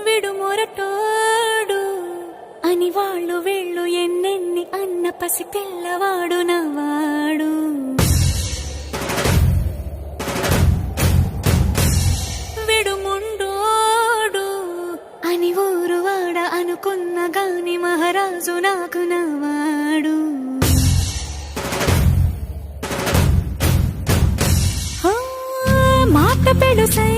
విడు మొరటోడు అని వాళ్ళు వీళ్ళు ఎన్నెన్ని అన్న పసి పిల్లవాడు నవ్వాడు. విడు ముండోడు అని ఊరు వాడ అనుకున్న గాని మహారాజు నాకు నవ్వాడు. మాట పెడుసై